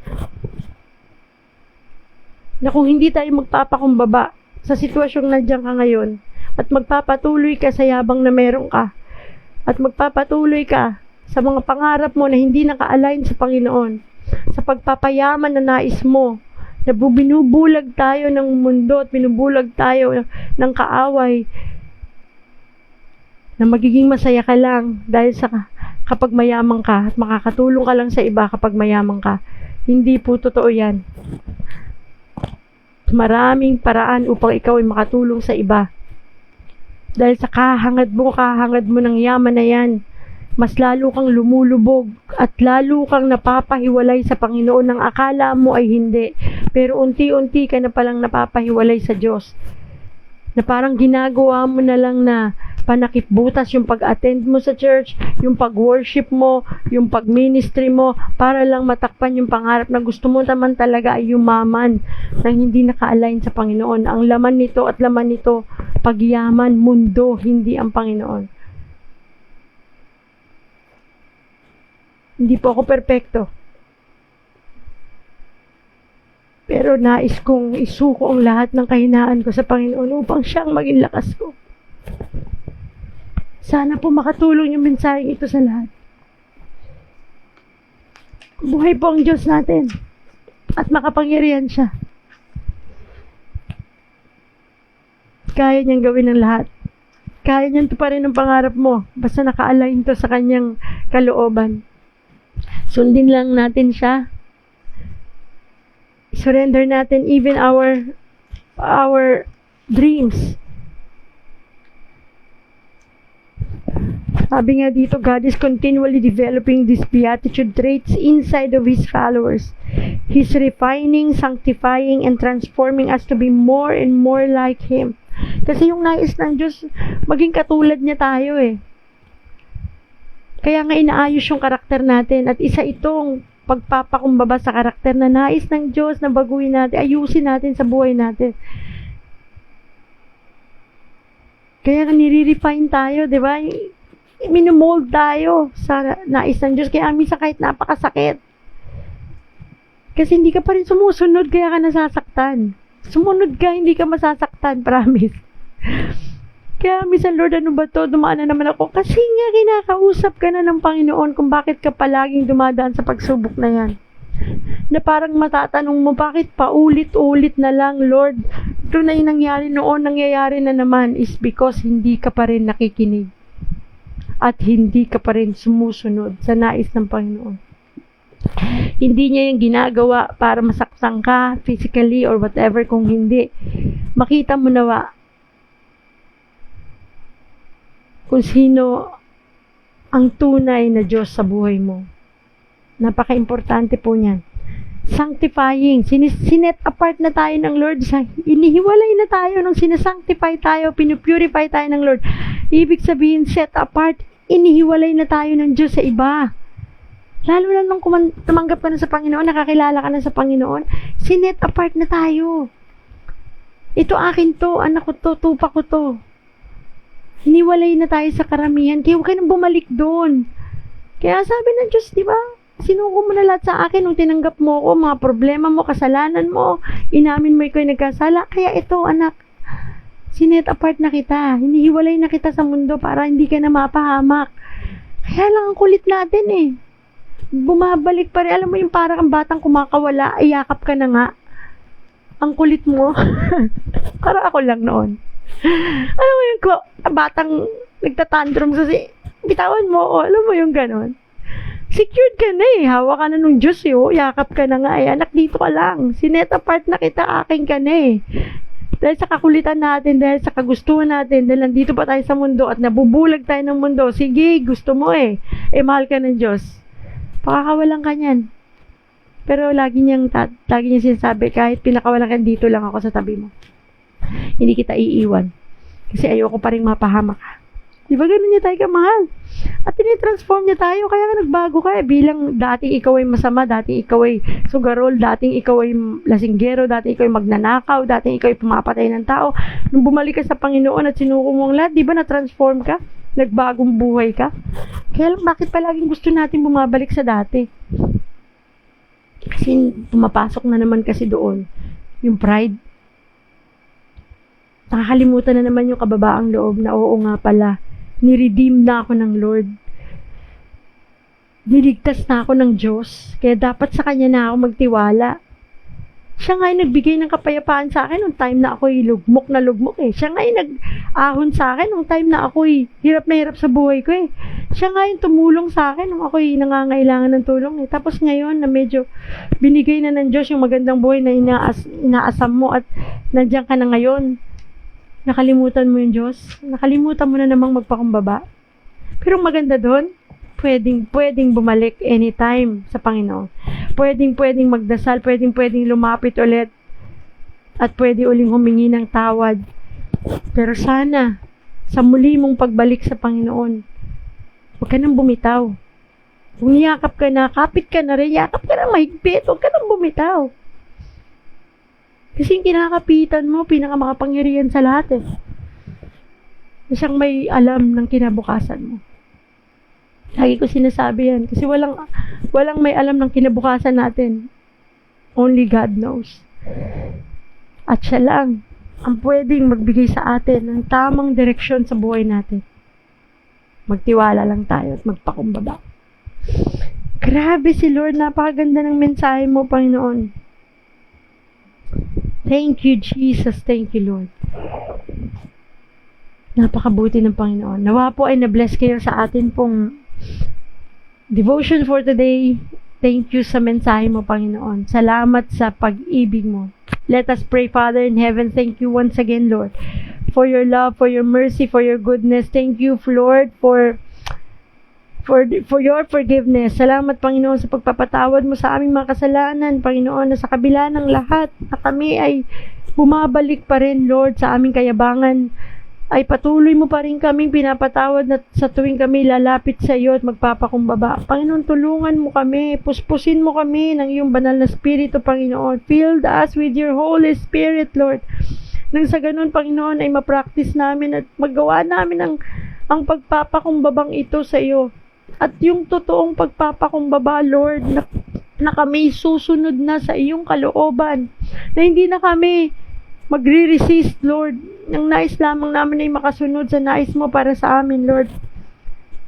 Na kung hindi tayo magpapakumbaba sa sitwasyong nandiyan ka ngayon, at magpapatuloy ka sa yabang na meron ka, at magpapatuloy ka sa mga pangarap mo na hindi naka-align sa Panginoon, sa pagpapayaman na nais mo, na binubulag tayo ng mundo at binubulag tayo ng kaaway, na magiging masaya ka lang dahil sa kapag mayaman ka at makakatulong ka lang sa iba kapag mayaman ka. Hindi po totoo yan. Maraming paraan upang ikaw ay makatulong sa iba. Dahil sa kahangad mo ng yaman na yan, mas lalo kang lumulubog at lalo kang napapahiwalay sa Panginoon ng akala mo ay hindi. Pero unti-unti ka na palang napapahiwalay sa Diyos. Na parang ginagawa mo na lang na panakipbutas yung pag-attend mo sa church, yung pag-worship mo, yung pag-ministry mo, para lang matakpan yung pangarap na gusto mo naman talaga ay yumaman nang hindi naka-align sa Panginoon. Ang laman nito at laman nito, pagyaman, mundo, hindi ang Panginoon. Hindi po ako perpekto. Pero nais kong isuko ang lahat ng kahinaan ko sa Panginoon upang siyang maging lakas ko. Sana po makatulong yung mensaheng ito sa lahat. Buhay po ang Diyos natin at makapangyarihan siya. Kaya niyang gawin ang lahat. Kaya niyang tuparin ang pangarap mo basta naka-align to sa kanyang kalooban. Sundin lang natin siya. Surrender natin even our dreams. Sabi nga dito, God is continually developing these beatitude traits inside of His followers. He's refining, sanctifying, and transforming us to be more and more like Him. Kasi yung nais ng Diyos, maging katulad niya tayo eh. Kaya nga inaayos yung karakter natin at isa itong pagpapakumbaba sa karakter na nais ng Diyos na baguhin natin, ayusin natin sa buhay natin. Kaya nire-refine tayo, di ba? Minomold tayo sa nais ng Diyos. Kaya minsan kahit napakasakit. Kasi hindi ka pa rin sumusunod, kaya ka nasasaktan. Sumunod ka, hindi ka masasaktan, promise. Kaya minsan, Lord, ano ba to? Dumaan na naman ako. Kasi nga, kinakausap ka na ng Panginoon kung bakit ka palaging dumadaan sa pagsubok na yan. Na parang matatanong mo, bakit paulit-ulit na lang, Lord? Ito na yung nangyari noon, nangyayari na naman is because hindi ka pa rin nakikinig. At hindi ka pa rin sumusunod sa nais ng Panginoon. Hindi niya yung ginagawa para masaktan ka physically or whatever. Kung hindi, makita mo nawa kung sino ang tunay na Diyos sa buhay mo. Napaka-importante po niyan. Sanctifying. Sinet apart na tayo ng Lord. Inihiwalay na tayo nung sinasanctify tayo, pinupurify tayo ng Lord. Ibig sabihin, set apart, inihiwalay na tayo ng Diyos sa iba. Lalo na nung tumanggap ka na sa Panginoon, nakakilala ka na sa Panginoon, sinet apart na tayo. Ito akin to, anak ko to, tupa ko to. Hiniwalay na tayo sa karamihan, kaya huwag ka nang bumalik doon. Kaya sabi ng Diyos, di ba? Sinuko mo na lahat sa akin nung tinanggap mo ko, mga problema mo, kasalanan mo, inamin mo ikaw yung nagkasala. Kaya ito, anak, sinet apart na kita. Hinihiwalay na kita sa mundo para hindi ka na mapahamak. Kaya lang ang kulit natin eh. Bumabalik pa rin. Alam mo yung parang ang batang kumakawala, iyakap ka na nga. Ang kulit mo. Parang ako lang noon. Alam mo yung batang nagtatantrum sa bitawan mo. O, alam mo yung ganon. Secured ka na eh. Hawak ka na nung Diyos eh. O, yakap ka na nga eh. Anak, dito ka lang. Sinet apart na kita. Akin ka na eh. Dahil sa kakulitan natin, dahil sa kagustuhan natin, dahil nandito pa tayo sa mundo at nabubulag tayo ng mundo. Sige, gusto mo eh. Eh, mahal ka ng Diyos. Pakakawalan ka niyan. Pero lagi niyang sinasabi, kahit pinakawalan ka, dito lang ako sa tabi mo. Hindi kita iiwan. Kasi ayoko pa rin mapahamak ka. Di ba ganun niya tayo kamahal? At tinitransform niya tayo, kaya nga nagbago ka eh. Bilang dating ikaw ay masama, dating ikaw ay sugarol, dating ikaw ay lasinggero, dating ikaw ay magnanakaw, dating ikaw ay pumapatay ng tao. Nung bumalik ka sa Panginoon at sinuko mo ang lahat, di ba na-transform ka? Nagbagong buhay ka? Kaya lang, bakit palaging gusto natin bumabalik sa dati? Kasi pumapasok na naman kasi doon yung pride. Nakakalimutan na naman yung kababaang loob na oo nga pala, ni-redeem na ako ng Lord. Niligtas na ako ng Diyos. Kaya dapat sa Kanya na ako magtiwala. Siya nga yung nagbigay ng kapayapaan sa akin nung time na ako'y lugmok na lugmok eh. Siya nga yung nag-ahon sa akin nung time na ako'y hirap na hirap sa buhay ko eh. Siya nga yung tumulong sa akin nung ako'y nangangailangan ng tulong eh. Tapos ngayon na medyo binigay na ng Diyos yung magandang buhay na inaasam mo at nandiyan ka na ngayon. Nakalimutan mo yung Diyos. Nakalimutan mo na namang magpakumbaba. Pero maganda doon, pwedeng bumalik anytime sa Panginoon. Pwedeng magdasal, pwedeng lumapit ulit. At pwede uling humingi ng tawad. Pero sana, sa muli mong pagbalik sa Panginoon, huwag ka nang bumitaw. Kung niyakap ka na, kapit ka na rin, yakap ka na mahigpit, huwag ka nang bumitaw. Kasi yung kinakapitan mo, pinakamakapangyarihan sa lahat eh. Siyang may alam ng kinabukasan mo. Lagi ko sinasabi yan. Kasi walang may alam ng kinabukasan natin. Only God knows. At siya lang ang pwedeng magbigay sa atin ng tamang direksyon sa buhay natin. Magtiwala lang tayo at magpakumbaba. Grabe si Lord. Napakaganda ng mensahe mo, Panginoon. Thank you, Jesus. Thank you, Lord. Napakabuti ng Panginoon. Nawa po ay na-bless kayo sa atin pong devotion for today. Thank you sa mensahe mo, Panginoon. Salamat sa pag-ibig mo. Let us pray, Father in heaven. Thank you once again, Lord, for your love, for your mercy, for your goodness. Thank you, Lord, for your forgiveness. Salamat, Panginoon, sa pagpapatawad mo sa aming mga kasalanan, Panginoon, na sa kabila ng lahat na kami ay bumabalik pa rin, Lord, sa aming kayabangan, ay patuloy mo pa rin kaming pinapatawad na sa tuwing kami lalapit sa iyo at magpapakumbaba. Panginoon, tulungan mo kami, puspusin mo kami ng iyong banal na Espiritu, Panginoon. Fill us with your Holy Spirit, Lord. Nang sa ganun, Panginoon, ay ma-practice namin at magawa namin ang pagpapakumbabang ito sa iyo. At yung totoong pagpapakumbaba, Lord, na kami susunod na sa iyong kalooban, na hindi na kami magre-resist, Lord. Nang nais lamang namin ay makasunod sa nais mo para sa amin, Lord.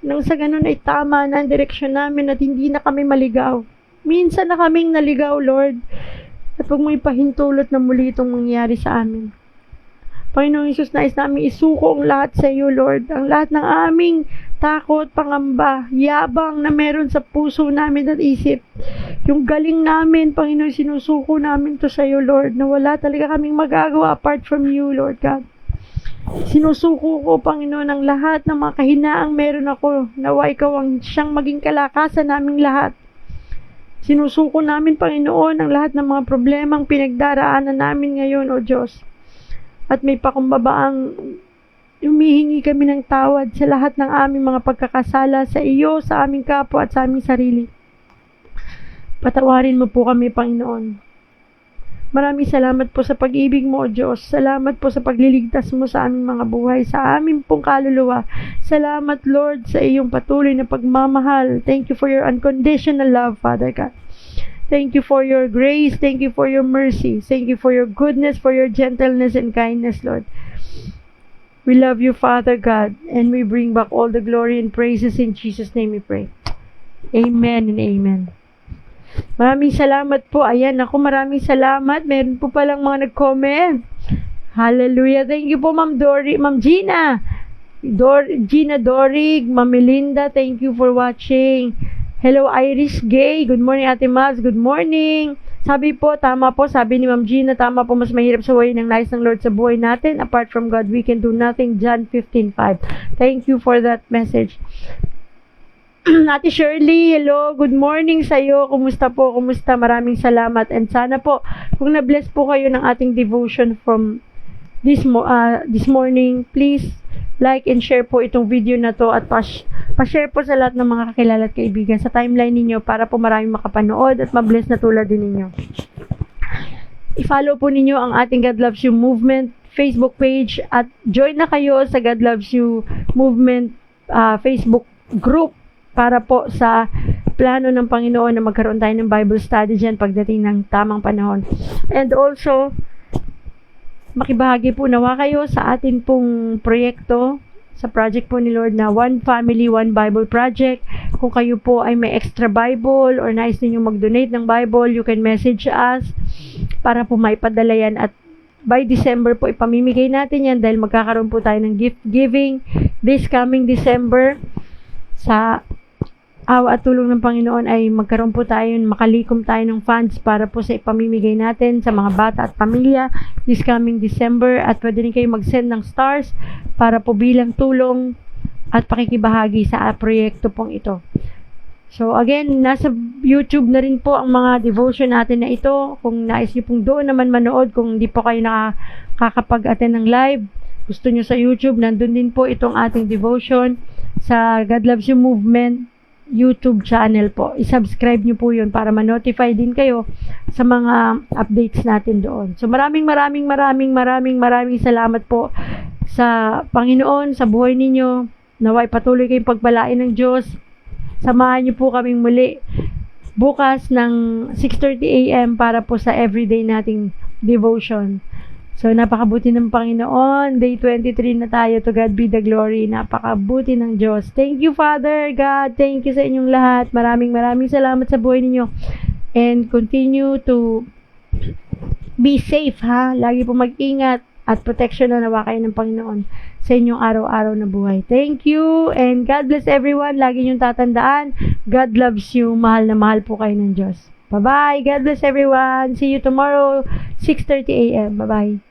Nang sa ganun ay tama na ang direksyon namin at hindi na kami maligaw. Minsan na kaming naligaw, Lord. At huwag mo ipahintulot na muli itong mangyari sa amin. Panginoong Isus, nais namin isuko ang lahat sa iyo, Lord. Ang lahat ng aming takot, pangamba, yabang na meron sa puso namin at isip. Yung galing namin, Panginoon, sinusuko namin to sa iyo, Lord, na wala talaga kaming magagawa apart from you, Lord God. Sinusuko ko, Panginoon, ang lahat ng mga kahinaang meron ako. Nawa ikaw ang siyang maging kalakasan naming lahat. Sinusuko namin, Panginoon, ang lahat ng mga problemang pinagdaraanan namin ngayon, O Diyos. At may pakumbabaang humihingi kami ng tawad sa lahat ng aming mga pagkakasala sa iyo, sa aming kapwa at sa aming sarili. Patawarin mo po kami, Panginoon. Maraming salamat po sa pag-ibig mo, O Diyos. Salamat po sa pagliligtas mo sa aming mga buhay, sa aming pong kaluluwa. Salamat, Lord, sa iyong patuloy na pagmamahal. Thank you for your unconditional love, Father God. Thank you for your grace. Thank you for your mercy. Thank you for your goodness, for your gentleness and kindness, Lord. We love you, Father God, and we bring back all the glory and praises in Jesus' name we pray. Amen and amen. Maraming salamat po. Ayan, ako maraming salamat. Meron po palang mga nag-comment. Hallelujah. Thank you po, Ma'am Gina. Gina Dorig, Ma'am Melinda, thank you for watching. Hello, Irish Gay. Good morning, Ate Mavs. Good morning. Sabi po, tama po. Sabi ni Ma'am Gina, tama po, mas mahirap sa way ng nais ng Lord sa buhay natin. Apart from God, we can do nothing. John 15:5. Thank you for that message. Ate Shirley, hello. Good morning sa iyo. Kumusta po? Kumusta? Maraming salamat. And sana po, kung na-bless po kayo ng ating devotion from this morning, please like and share po itong video na to at pa-share po sa lahat ng mga kakilala at kaibigan sa timeline ninyo para po maraming makapanood at ma-bless na tulad din ninyo. I-follow po ninyo ang ating God Loves You Movement Facebook page at join na kayo sa God Loves You Movement Facebook group para po sa plano ng Panginoon na magkaroon tayo ng Bible study dyan pagdating ng tamang panahon. And also, makibahagi po nawa kayo sa atin pong proyekto, sa project po ni Lord na One Family, One Bible Project. Kung kayo po ay may extra Bible or nais ninyong mag-donate ng Bible, you can message us para po maipadala yan. At by December po, ipamimigay natin yan dahil magkakaroon po tayo ng gift giving this coming December. Sa awa at tulong ng Panginoon ay magkaroon po tayo, makalikom tayo ng funds para po sa ipamimigay natin sa mga bata at pamilya this coming December. At pwede rin kayo mag-send ng stars para po bilang tulong at pakikibahagi sa proyekto pong ito. So again, nasa YouTube na rin po ang mga devotion natin na ito. Kung nais niyo pong doon naman manood, kung hindi po kayo nakakapag-attend ng live, gusto niyo sa YouTube, nandun din po itong ating devotion sa God Loves You Movement YouTube channel po. I-subscribe nyo po yun para ma-notify din kayo sa mga updates natin doon. So maraming salamat po sa Panginoon, sa buhay ninyo. Naway patuloy kayong pagpalain ng Diyos. Samahan nyo po kaming muli bukas ng 6:30 AM para po sa everyday nating devotion. So, napakabuti ng Panginoon. Day 23 na tayo. To God be the glory. Napakabuti ng Diyos. Thank you, Father God. Thank you sa inyong lahat. Maraming salamat sa buhay ninyo. And continue to be safe, ha? Lagi po mag-ingat at protection na nawa kayo ng Panginoon sa inyong araw-araw na buhay. Thank you. And God bless everyone. Lagi niyong tatandaan. God loves you. Mahal na mahal po kayo ng Diyos. Bye-bye. God bless everyone. See you tomorrow, 6:30 AM. Bye-bye.